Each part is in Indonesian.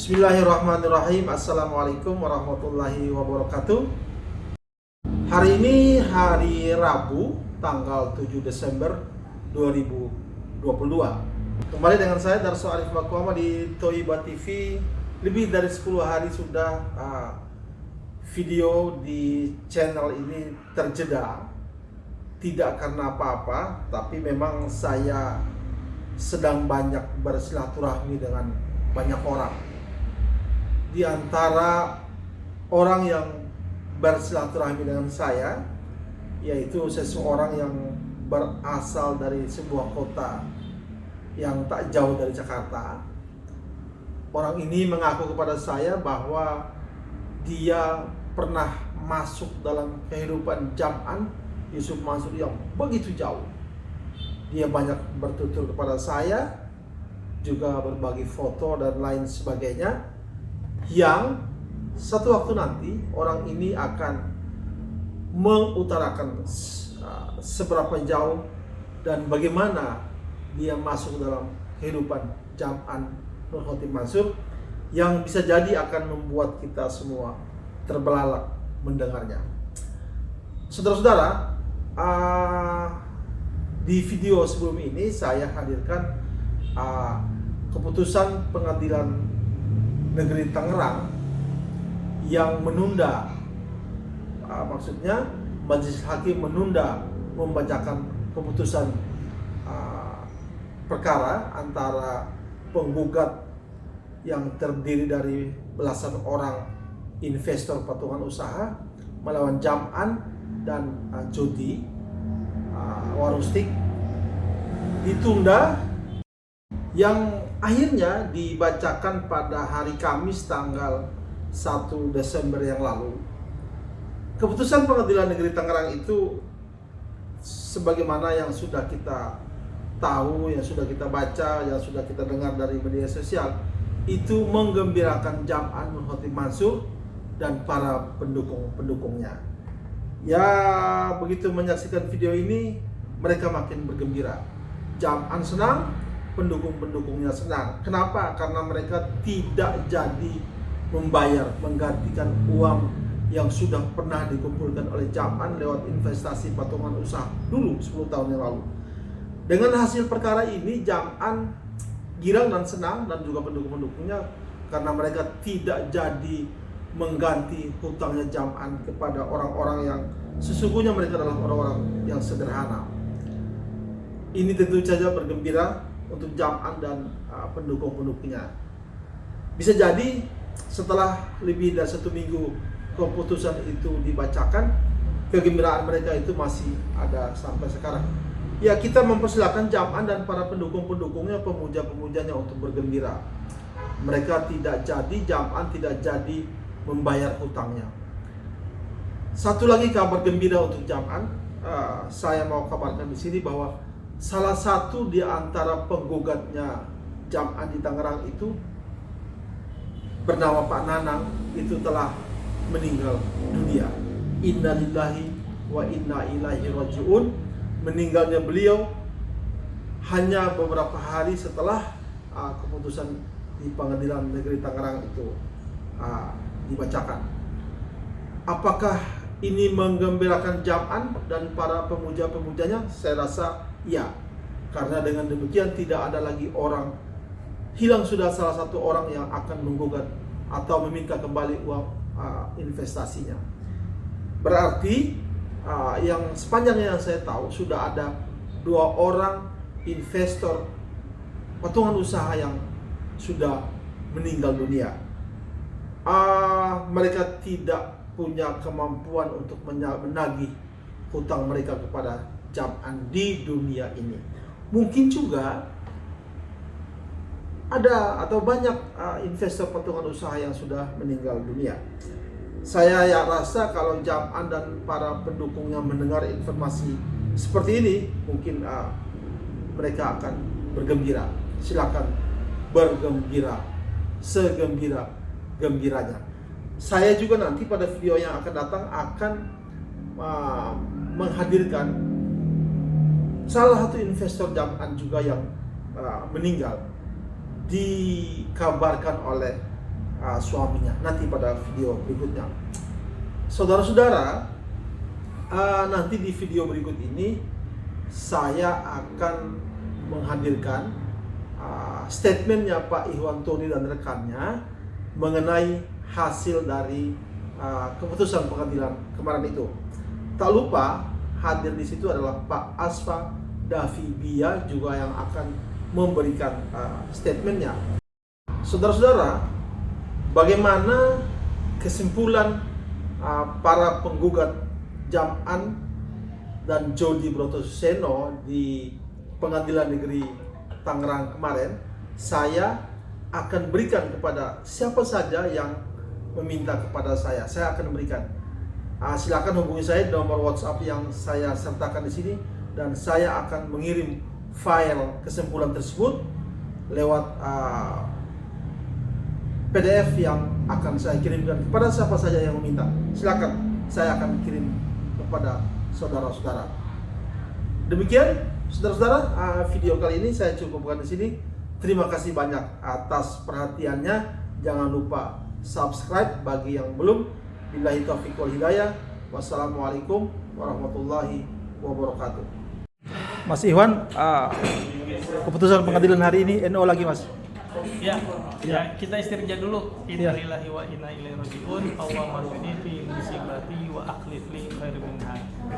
Bismillahirrahmanirrahim. Assalamualaikum warahmatullahi wabarakatuh. Hari ini hari Rabu, tanggal 7 Desember 2022. Kembali dengan saya Darso Arif Makwama di Toiba TV. Lebih dari 10 hari sudah video di channel ini terjeda. Tidak karena apa-apa, tapi memang saya sedang banyak bersilaturahmi dengan banyak orang. Di antara orang yang bersilaturahmi dengan saya, yaitu seseorang yang berasal dari sebuah kota yang tak jauh dari Jakarta. Orang ini mengaku kepada saya bahwa dia pernah masuk dalam kehidupan Jam'an Yusuf Mansur yang begitu jauh. Dia banyak bertutur kepada saya, juga berbagi foto dan lain sebagainya, yang satu waktu nanti orang ini akan mengutarakan seberapa jauh dan bagaimana dia masuk dalam kehidupan Jam'an Nur Khotim Mansur, yang bisa jadi akan membuat kita semua terbelalak mendengarnya. Saudara-saudara, di video sebelum ini saya hadirkan keputusan Pengadilan Negeri Tangerang yang menunda, maksudnya Majelis Hakim menunda membacakan keputusan perkara antara penggugat yang terdiri dari belasan orang investor patungan usaha melawan Jam'an dan judi warustik, ditunda, yang akhirnya dibacakan pada hari Kamis tanggal 1 Desember yang lalu. Keputusan Pengadilan Negeri Tangerang itu sebagaimana yang sudah kita tahu, yang sudah kita baca, yang sudah kita dengar dari media sosial, itu menggembirakan Jam'an Nur Khotim Mansur dan para pendukung-pendukungnya. Ya, begitu menyaksikan video ini, mereka makin bergembira. Jam'an senang, pendukung-pendukungnya senang. Kenapa? Karena mereka tidak jadi menggantikan uang yang sudah pernah dikumpulkan oleh Jam'an lewat investasi patungan usaha dulu 10 tahun yang lalu. Dengan hasil perkara ini, Jam'an girang dan senang, dan juga pendukung-pendukungnya, karena mereka tidak jadi mengganti hutangnya Jam'an kepada orang-orang yang sesungguhnya mereka adalah orang-orang yang sederhana. Ini tentu saja bergembira untuk Jam'an dan pendukung-pendukungnya. Bisa jadi setelah lebih dari 1 minggu keputusan itu dibacakan, kegembiraan mereka itu masih ada sampai sekarang. Ya, kita mempersilahkan Jam'an dan para pendukung-pendukungnya, pemuja-pemujanya untuk bergembira. Mereka tidak jadi, Jam'an tidak jadi membayar hutangnya. Satu lagi kabar gembira untuk Jam'an, saya mau kabarkan di sini bahwa salah satu di antara penggugatnya Jam'an di Tangerang itu bernama Pak Nanang, itu telah meninggal dunia. Innalillahi wa inna ilaihi rajiun. Meninggalnya beliau hanya beberapa hari setelah keputusan di Pengadilan Negeri Tangerang itu dibacakan. Apakah ini menggembirakan Jam'an dan para pemuja-pemujanya? Saya rasa iya, karena dengan demikian tidak ada lagi orang hilang, sudah salah satu orang yang akan menggugat atau meminta kembali uang investasinya. Berarti yang sepanjangnya yang saya tahu sudah ada 2 orang investor patungan usaha yang sudah meninggal dunia. Mereka tidak punya kemampuan untuk menagih hutang mereka kepada Jam'an di dunia ini. Mungkin juga ada atau banyak investor patungan usaha yang sudah meninggal dunia. Saya rasa kalau Jam'an dan para pendukungnya mendengar informasi seperti ini, mungkin mereka akan bergembira. Silakan bergembira segembira-gembiranya. Saya juga nanti pada video yang akan datang akan menghadirkan salah satu investor Jam'an juga yang meninggal. Dikabarkan oleh suaminya nanti pada video berikutnya. Saudara-saudara, nanti di video berikut ini saya akan menghadirkan statementnya Pak Ihwantoni dan rekannya mengenai hasil dari keputusan pengadilan kemarin itu. Tak lupa hadir di situ adalah Pak Asfa Davibia juga yang akan memberikan statementnya. Saudara-saudara, bagaimana kesimpulan para penggugat Jam'an dan Jody Brotoseno di Pengadilan Negeri Tangerang kemarin? Saya akan berikan kepada siapa saja yang meminta kepada saya akan berikan. Silakan hubungi saya di nomor WhatsApp yang saya sertakan di sini, dan saya akan mengirim file kesimpulan tersebut lewat PDF yang akan saya kirimkan kepada siapa saja yang meminta. Silakan, saya akan kirim kepada saudara-saudara. Demikian, saudara-saudara, video kali ini saya cukupkan di sini. Terima kasih banyak atas perhatiannya. Jangan lupa subscribe bagi yang belum. Billahi taufiq wal hidayah. Wassalamualaikum warahmatullahi wabarakatuh. Mas Ihwan, keputusan pengadilan hari ini NO lagi, Mas? Ya, kita istirja dulu. Innalillahi wa inna ilaihi raji'un. Allahumma hdini fi musibati wa akhlif li khairan minha.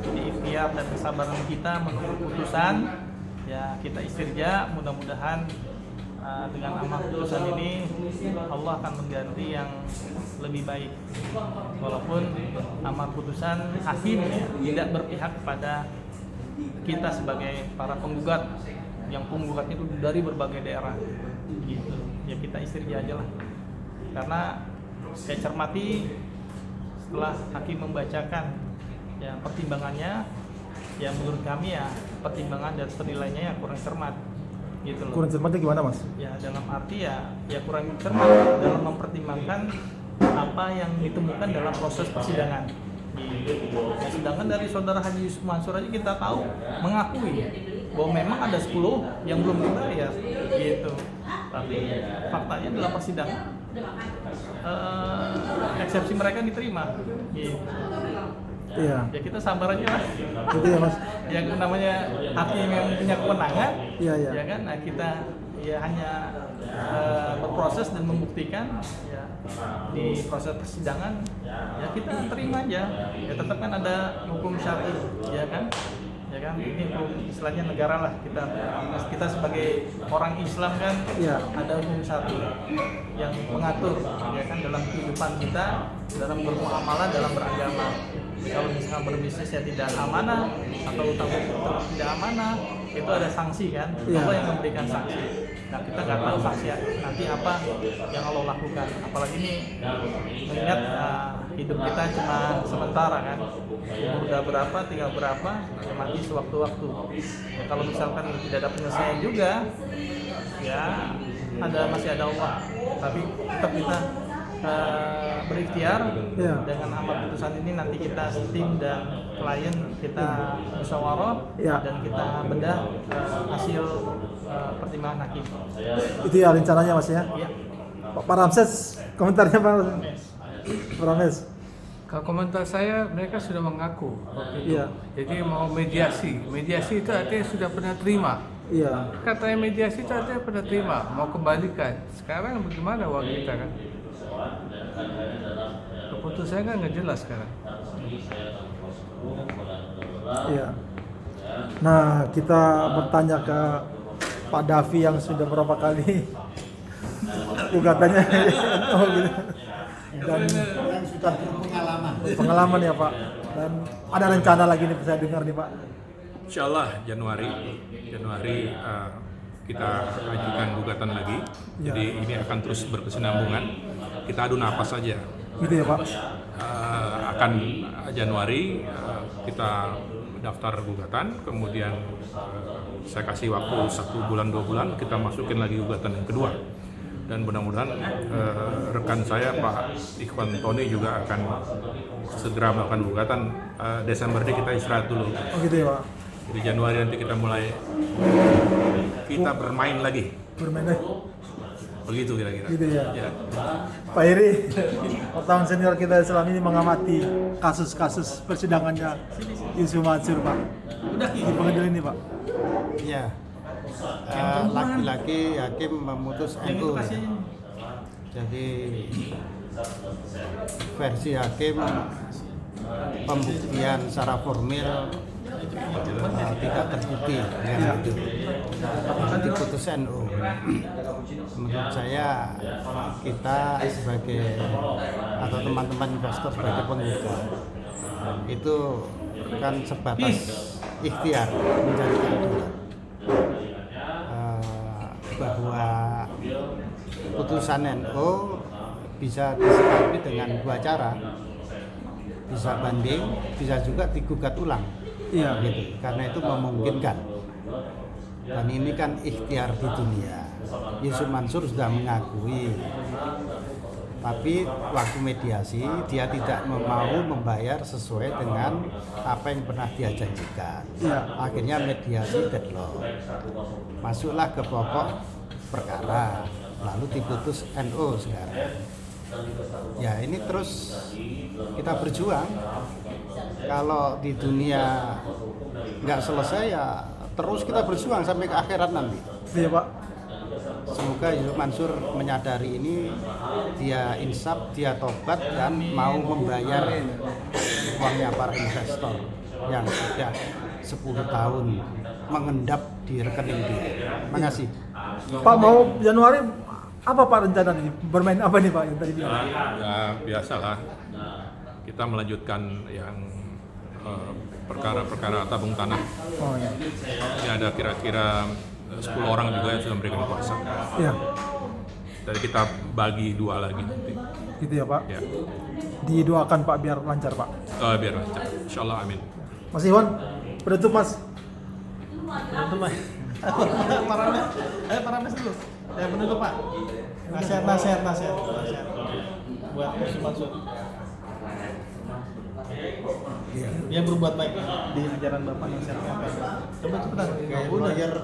Jadi ikhtiar dan kesabaran kita menunggu putusan. Ya, kita istirja, mudah-mudahan dengan amal putusan ini Allah akan mengganti yang lebih baik. Walaupun amal putusan hakim tidak berpihak kepada kita sebagai para penggugat, yang penggugatnya itu dari berbagai daerah gitu. Ya kita istirja aja lah, karena saya cermati setelah hakim membacakan ya pertimbangannya, ya menurut kami ya pertimbangan dan penilaiannya yang kurang cermat gitu loh. Kurang cermatnya gimana, Mas? Ya dalam arti ya kurang cermat dalam mempertimbangkan apa yang ditemukan dalam proses persidangan. Ya, sedangkan dari saudara Haji Yusuf Mansur aja kita tahu mengakui bahwa memang ada 10 yang belum dibayar gitu. Tapi faktanya dalam persidangan eksepsi mereka diterima gitu. Iya. Ya kita sabar aja lah. Gitu ya, Mas. Yang namanya hakim yang punya kewenangan. Iya. Ya kan, nah kita ya hanya berproses dan membuktikan ya di proses persidangan ya kita terima aja. Ya tetap kan ada hukum syar'i, ya kan? Ya kan, ini hukum istilahnya negara lah, kita sebagai orang Islam kan ya, ada hukum syar'i yang mengatur ya kan dalam kehidupan kita, dalam bermuamalah, dalam beragama. Kalau misalkan berbisnis ya tidak amanah atau utang tidak amanah, itu ada sanksi kan, Allah yang memberikan sanksi. Nah kita nggak tahu sanksi nanti apa yang Allah lakukan, apalagi ini mengingat hidup kita cuma sementara kan, umur udah berapa, tinggal berapa, ya mati sewaktu-waktu. Ya, kalau misalkan tidak ada penyelesaian juga, ya masih ada Allah, tapi tetap kita berikhtiar dengan amal putusan ini. Nanti kita tim dan klien kita musyawarah dan kita bedah hasil pertimbangan hakim. Itu ya rencananya, Mas ya? Iya. Pak Ramses, komentarnya Pak Ramses. Kalau komentar saya, mereka sudah mengaku waktu itu. Jadi mau mediasi itu artinya sudah pernah terima. Iya. Katanya mediasi itu artinya pernah terima, mau kembalikan. Sekarang bagaimana uang kita kan? Keputusannya kan nggak jelas sekarang. Iya. Nah, kita bertanya ke Pak Davi yang sudah berapa kali gugatannya gitu. Dan sudah pengalaman ya Pak. Dan ada rencana lagi nih saya dengar nih Pak. Insyaallah Januari kita ajukan gugatan lagi. Jadi ini akan terus berkesinambungan. Kita adu napas saja. Gitu ya Pak. Akan Januari kita daftar gugatan, kemudian saya kasih waktu 1 bulan 2 bulan, kita masukin lagi gugatan yang kedua. Dan mudah-mudahan rekan saya Pak Ihwantoni juga akan segera melakukan gugatan. Desember ini kita istirahat dulu. Oh gitu ya Pak. Jadi Januari nanti kita mulai bermain lagi. Bermain lagi. Begitu kira-kira. Gitu ya. Ya. Pak Heri, wartawan senior kita selama ini mengamati kasus-kasus persidangannya Yusuf Mansur, Pak. Di pengadilan ini, Pak. Iya. Laki-laki hakim memutus NU. Jadi versi hakim pembuktian secara formil tidak terbukti dengan itu. Diputus NU. Menurut saya kita sebagai atau teman-teman investor sebagai penggugat itu kan sebatas ikhtiar mencari keadilan. Bahwa putusan NU bisa disikapi dengan dua cara, bisa banding, bisa juga digugat ulang. Iya. Gitu. Karena itu memungkinkan. Dan ini kan ikhtiar di dunia. Yusuf Mansur sudah mengakui, tapi waktu mediasi dia tidak mau membayar sesuai dengan apa yang pernah dia janjikan. Iya. Akhirnya mediasi deadlock. Masuklah ke pokok perkara, lalu diputus NU sekarang. Ya ini terus kita berjuang. Kalau di dunia nggak selesai ya terus kita berjuang sampai ke akhirat nanti. Iya, Pak. Semoga Yusuf Mansur menyadari ini, dia insaf, dia tobat dan mau membayar uangnya para investor yang sudah 10 tahun mengendap di rekening dia. Terima kasih. Pak, mau Januari apa Pak rencana nih? Bermain apa nih Pak yang tadi bilang? Ya biasalah, kita melanjutkan yang perkara-perkara tabung tanah. Oh ya. Ini ada kira-kira 10 orang juga yang sudah memberikan kuasa. Iya. Jadi kita bagi 2 lagi nanti. Gitu ya Pak. Ya, Didoakan Pak biar lancar Pak. biar lancar. Insyaallah, amin. Mas Iwan, penutup Mas. Penutup Pak. Parames dulu. Ya penutup Pak. Nasihat buat Yusuf Mansur. Dia berbuat baik di ajaran Bapak nasihatnya apa? Coba cepetan.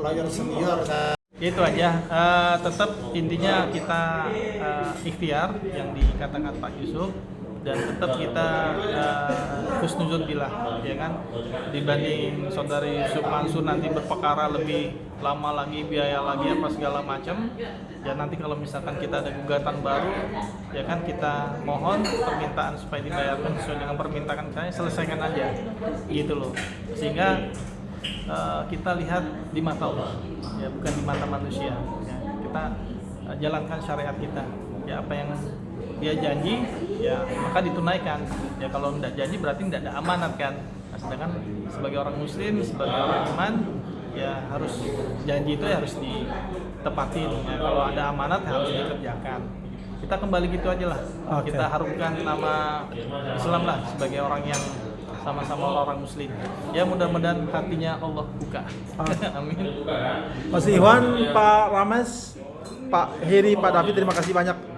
Lawyer senior kan. Itu aja. Tetap intinya kita ikhtiar yang dikatakan Pak Yusuf, dan tetap kita husnuzon billah, ya kan, dibanding saudari Yusuf Mansur nanti berperkara lebih lama lagi, biaya lagi apa segala macam. Ya nanti kalau misalkan kita ada gugatan baru, ya kan, kita mohon permintaan supaya dibayarkan sesuai dengan permintaan saya, selesaikan aja gitu loh, sehingga kita lihat di mata Allah, ya bukan di mata manusia, ya. Kita jalankan syariat kita, ya apa yang dia janji ya maka ditunaikan, ya kalau tidak janji berarti tidak ada amanat kan. Nah, sedangkan sebagai orang muslim, sebagai orang iman, ya harus janji itu ya harus ditepatin, ya kalau ada amanat harus dikerjakan. Kita kembali gitu aja lah. Okay. Kita harumkan nama Islam lah sebagai orang yang sama-sama orang muslim. Ya mudah-mudahan hatinya Allah buka. Amin. Mas Iwan, Pak Rames, Pak Heri, Pak David, terima kasih banyak